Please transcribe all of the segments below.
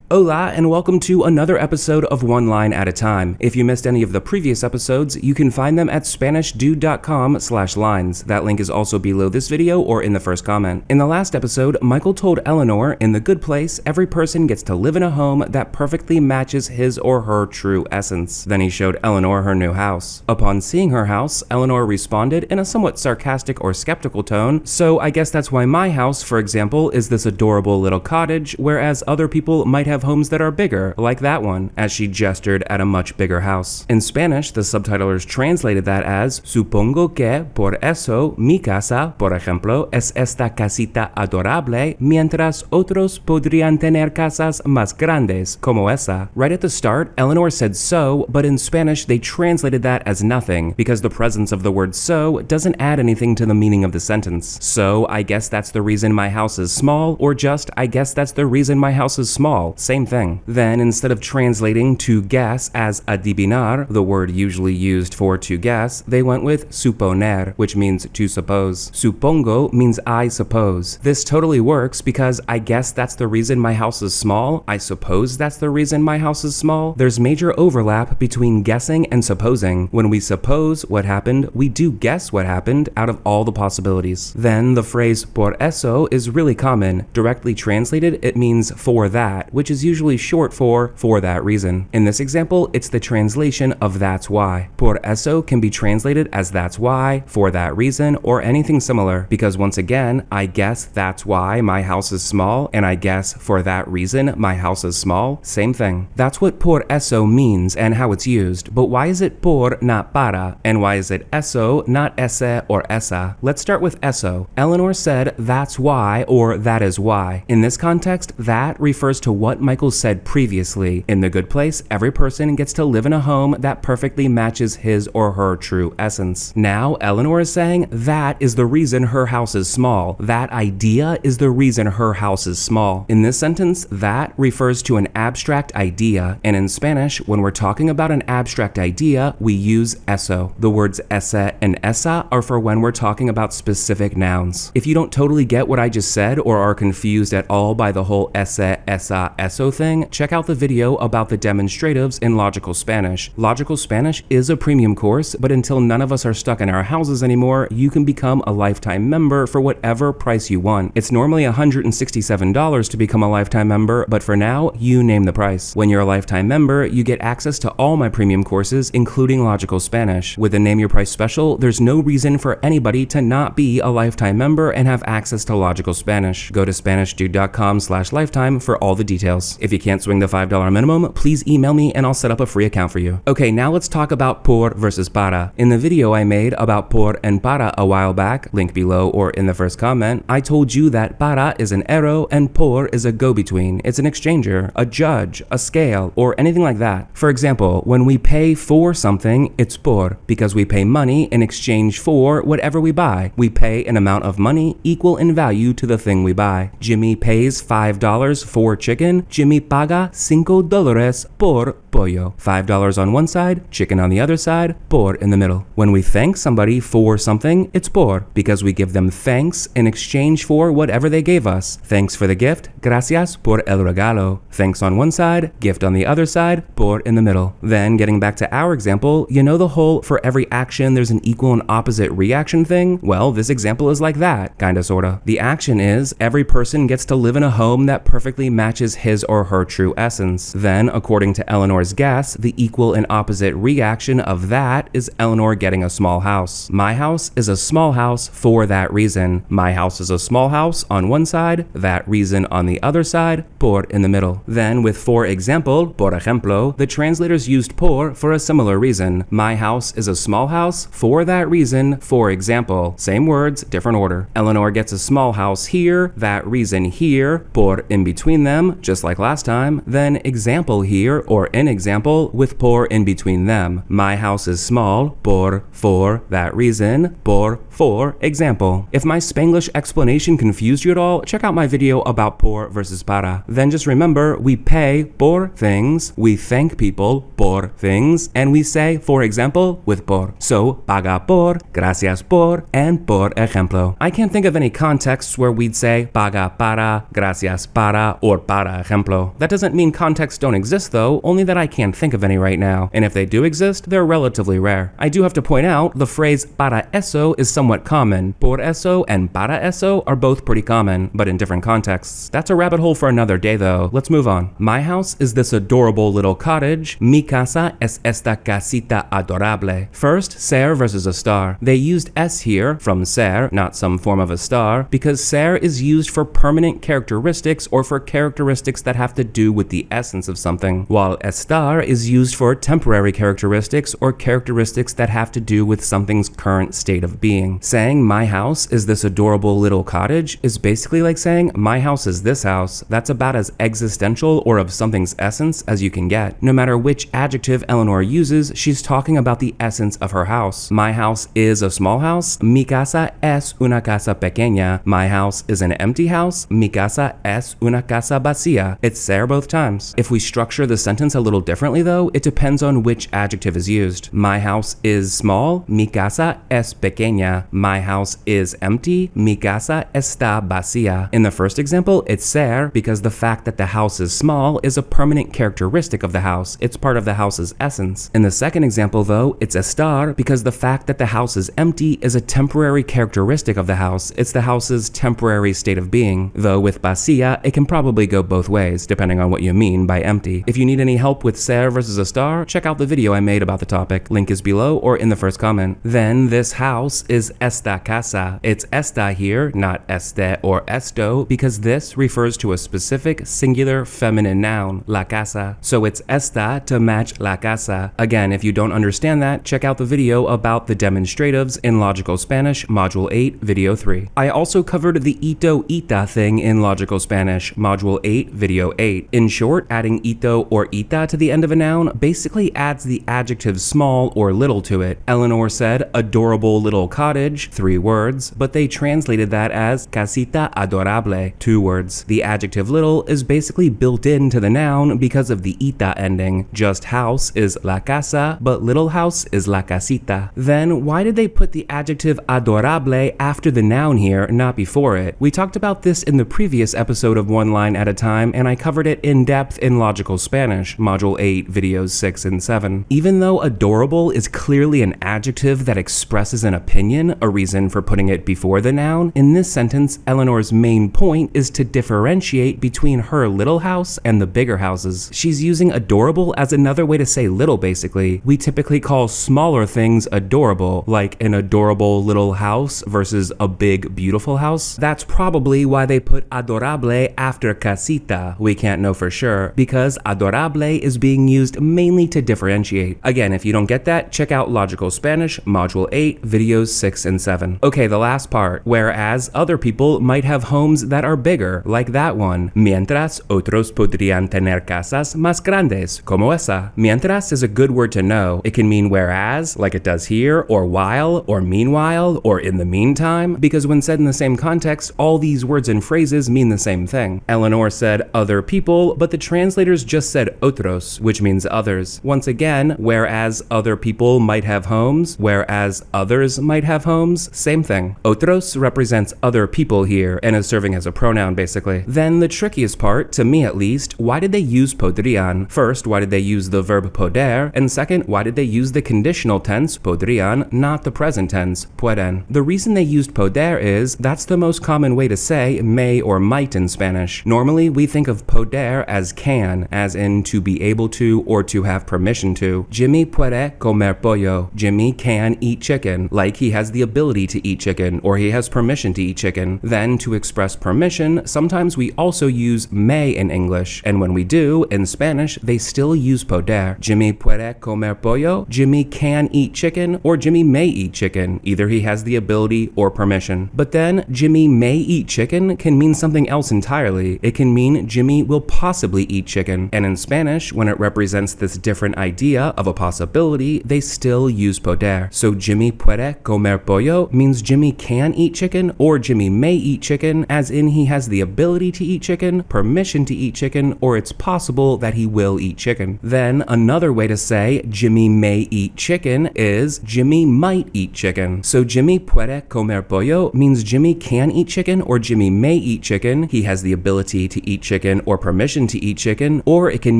Hola, and welcome to another episode of One Line at a Time. If you missed any of the previous episodes, you can find them at SpanishDude.com/lines. That link is also below this video or in the first comment. In the last episode, Michael told Eleanor, in The Good Place, every person gets to live in a home that perfectly matches his or her true essence. Then he showed Eleanor her new house. Upon seeing her house, Eleanor responded in a somewhat sarcastic or skeptical tone, "So I guess that's why my house, for example, is this adorable little cottage, whereas other people might have homes that are bigger, like that one," as she gestured at a much bigger house. In Spanish, the subtitlers translated that as, "Supongo que por eso mi casa, por ejemplo, es esta casita adorable, mientras otros podrían tener casas más grandes, como esa." Right at the start, Eleanor said so, but in Spanish they translated that as nothing, because the presence of the word so doesn't add anything to the meaning of the sentence. So, I guess that's the reason my house is small, or just, I guess that's the reason my house is small. Same thing. Then, instead of translating to guess as adivinar, the word usually used for to guess, they went with suponer, which means to suppose. Supongo means I suppose. This totally works because I guess that's the reason my house is small. I suppose that's the reason my house is small. There's major overlap between guessing and supposing. When we suppose what happened, we do guess what happened out of all the possibilities. Then, the phrase por eso is really common. Directly translated, it means for that, which is usually short for that reason. In this example, it's the translation of that's why. Por eso can be translated as that's why, for that reason, or anything similar, because once again, I guess that's why my house is small, and I guess for that reason my house is small, same thing. That's what por eso means and how it's used, but why is it por not para, and why is it eso not ese or esa? Let's start with eso. Eleanor said that's why or that is why. In this context, that refers to what Michael said previously. In The Good Place, every person gets to live in a home that perfectly matches his or her true essence. Now, Eleanor is saying that is the reason her house is small. That idea is the reason her house is small. In this sentence, that refers to an abstract idea, and in Spanish, when we're talking about an abstract idea, we use eso. The words ese and esa are for when we're talking about specific nouns. If you don't totally get what I just said or are confused at all by the whole ese, esa, eso thing, check out the video about the demonstratives in Logical Spanish. Logical Spanish is a premium course, but until none of us are stuck in our houses anymore, you can become a lifetime member for whatever price you want. It's normally $167 to become a lifetime member, but for now, you name the price. When you're a lifetime member, you get access to all my premium courses, including Logical Spanish. With the Name Your Price special, there's no reason for anybody to not be a lifetime member and have access to Logical Spanish. Go to SpanishDude.com/lifetime for all the details. If you can't swing the $5 minimum, please email me and I'll set up a free account for you. Okay, now let's talk about por versus para. In the video I made about por and para a while back, link below or in the first comment, I told you that para is an arrow and por is a go-between. It's an exchanger, a judge, a scale, or anything like that. For example, when we pay for something, it's por, because we pay money in exchange for whatever we buy. We pay an amount of money equal in value to the thing we buy. Jimmy pays $5 for chicken. Jimmy paga $5 por pollo. $5 on one side, chicken on the other side, por in the middle. When we thank somebody for something, it's por, because we give them thanks in exchange for whatever they gave us. Thanks for the gift, gracias por el regalo. Thanks on one side, gift on the other side, por in the middle. Then, getting back to our example, you know the whole for every action there's an equal and opposite reaction thing? Well, this example is like that, kinda sorta. The action is, every person gets to live in a home that perfectly matches his or her true essence. Then, according to Eleanor's guess, the equal and opposite reaction of that is Eleanor getting a small house. My house is a small house for that reason. My house is a small house on one side, that reason on the other side, por in the middle. Then, with for example, por ejemplo, the translators used por for a similar reason. My house is a small house for that reason, for example. Same words, different order. Eleanor gets a small house here, that reason here, por in between them, just like last time. Then example here, or an example, with por in between them. My house is small, por, for that reason, por, for example. If my Spanglish explanation confused you at all, check out my video about por versus para. Then just remember, we pay por things, we thank people por things, and we say, for example, with por. So, paga por, gracias por, and por ejemplo. I can't think of any contexts where we'd say paga para, gracias para, or para ejemplo. ejemplo. That doesn't mean contexts don't exist though, only that I can't think of any right now, and if they do exist, they're relatively rare. I do have to point out, the phrase para eso is somewhat common. Por eso and para eso are both pretty common, but in different contexts. That's a rabbit hole for another day though. Let's move on. My house is this adorable little cottage. Mi casa es esta casita adorable. First, ser versus estar. They used es here, from ser, not some form of estar, because ser is used for permanent characteristics or for characteristics that have to do with the essence of something, while estar is used for temporary characteristics or characteristics that have to do with something's current state of being. Saying my house is this adorable little cottage is basically like saying my house is this house. That's about as existential or of something's essence as you can get. No matter which adjective Eleanor uses, she's talking about the essence of her house. My house is a small house. Mi casa es una casa pequeña. My house is an empty house. Mi casa es una casa vacía. It's ser both times. If we structure the sentence a little differently though, it depends on which adjective is used. My house is small. Mi casa es pequeña. My house is empty. Mi casa está vacía. In the first example, it's ser because the fact that the house is small is a permanent characteristic of the house. It's part of the house's essence. In the second example though, it's estar because the fact that the house is empty is a temporary characteristic of the house. It's the house's temporary state of being. Though with vacía, it can probably go both ways, depending on what you mean by empty. If you need any help with ser versus estar, check out the video I made about the topic. Link is below or in the first comment. Then this house is esta casa. It's esta here, not este or esto, because this refers to a specific singular feminine noun, la casa. So it's esta to match la casa. Again, if you don't understand that, check out the video about the demonstratives in Logical Spanish, Module 8, Video 3. I also covered the ito ita thing in Logical Spanish, Module 8, Video 8. In short, adding ito or ita to the end of a noun basically adds the adjective small or little to it. Eleanor said adorable little cottage, 3 words, but they translated that as casita adorable, 2 words. The adjective little is basically built into the noun because of the ita ending. Just house is la casa, but little house is la casita. Then why did they put the adjective adorable after the noun here, not before it? We talked about this in the previous episode of One Line at a Time, and I covered it in depth in Logical Spanish, Module 8, Videos 6 and 7. Even though adorable is clearly an adjective that expresses an opinion, a reason for putting it before the noun, in this sentence, Eleanor's main point is to differentiate between her little house and the bigger houses. She's using adorable as another way to say little, basically. We typically call smaller things adorable, like an adorable little house versus a big, beautiful house. That's probably why they put adorable after casita. We can't know for sure, because adorable is being used mainly to differentiate. Again, if you don't get that, check out Logical Spanish, Module 8, Videos 6 and 7. Okay, the last part. Whereas other people might have homes that are bigger, like that one. Mientras otros podrían tener casas más grandes, como esa. Mientras is a good word to know. It can mean whereas, like it does here, or while, or meanwhile, or in the meantime, because when said in the same context, all these words and phrases mean the same thing. Eleanor said other people, but the translators just said otros, which means others. Once again, whereas other people might have homes, whereas others might have homes, same thing. Otros represents other people here and is serving as a pronoun basically. Then the trickiest part, to me at least, why did they use podrían? First, why did they use the verb poder? And second, why did they use the conditional tense, podrían, not the present tense, pueden? The reason they used poder is that's the most common way to say may or might in Spanish. Normally, we think of poder as can, as in to be able to or to have permission to. Jimmy puede comer pollo. Jimmy can eat chicken, like he has the ability to eat chicken or he has permission to eat chicken. Then to express permission, sometimes we also use may in English, and when we do, in Spanish, they still use poder. Jimmy puede comer pollo, Jimmy can eat chicken, or Jimmy may eat chicken. Either he has the ability or permission. But then, Jimmy may eat chicken can mean something else entirely. It can mean Jimmy will possibly eat chicken. And in Spanish, when it represents this different idea of a possibility, they still use poder. So Jimmy puede comer pollo means Jimmy can eat chicken, or Jimmy may eat chicken, as in he has the ability to eat chicken, permission to eat chicken, or it's possible that he will eat chicken. Then another way to say Jimmy may eat chicken is Jimmy might eat chicken. So Jimmy puede comer pollo means Jimmy can eat chicken or Jimmy may eat chicken. He has the ability to eat chicken chicken or permission to eat chicken, or it can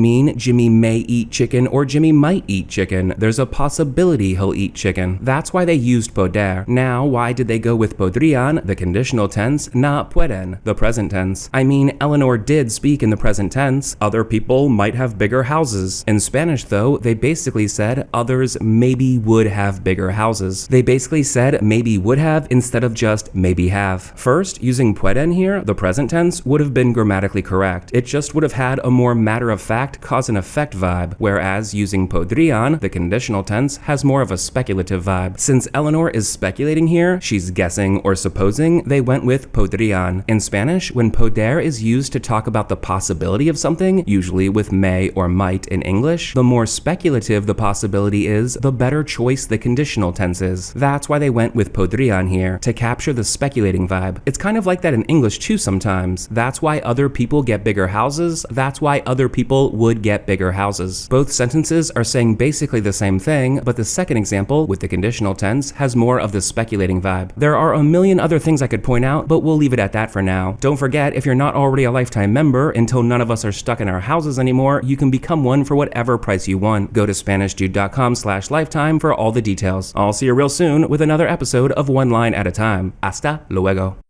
mean Jimmy may eat chicken or Jimmy might eat chicken. There's a possibility he'll eat chicken. That's why they used poder. Now, why did they go with podrían, the conditional tense, not pueden, the present tense? I mean, Eleanor did speak in the present tense. Other people might have bigger houses. In Spanish, though, they basically said others maybe would have bigger houses. They basically said maybe would have instead of just maybe have. First, using pueden here, the present tense, would have been grammatically correct. It just would have had a more matter-of-fact cause and effect vibe, whereas using podrían, the conditional tense, has more of a speculative vibe. Since Eleanor is speculating here, she's guessing or supposing, they went with podrían. In Spanish, when poder is used to talk about the possibility of something, usually with may or might in English, the more speculative the possibility is, the better choice the conditional tense is. That's why they went with podrían here, to capture the speculating vibe. It's kind of like that in English too sometimes. That's why other people get bigger houses. That's why other people would get bigger houses. Both sentences are saying basically the same thing, but the second example, with the conditional tense, has more of the speculating vibe. There are a million other things I could point out, but we'll leave it at that for now. Don't forget, if you're not already a lifetime member, until none of us are stuck in our houses anymore, you can become one for whatever price you want. Go to SpanishDude.com/lifetime for all the details. I'll see you real soon with another episode of One Line at a Time. Hasta luego.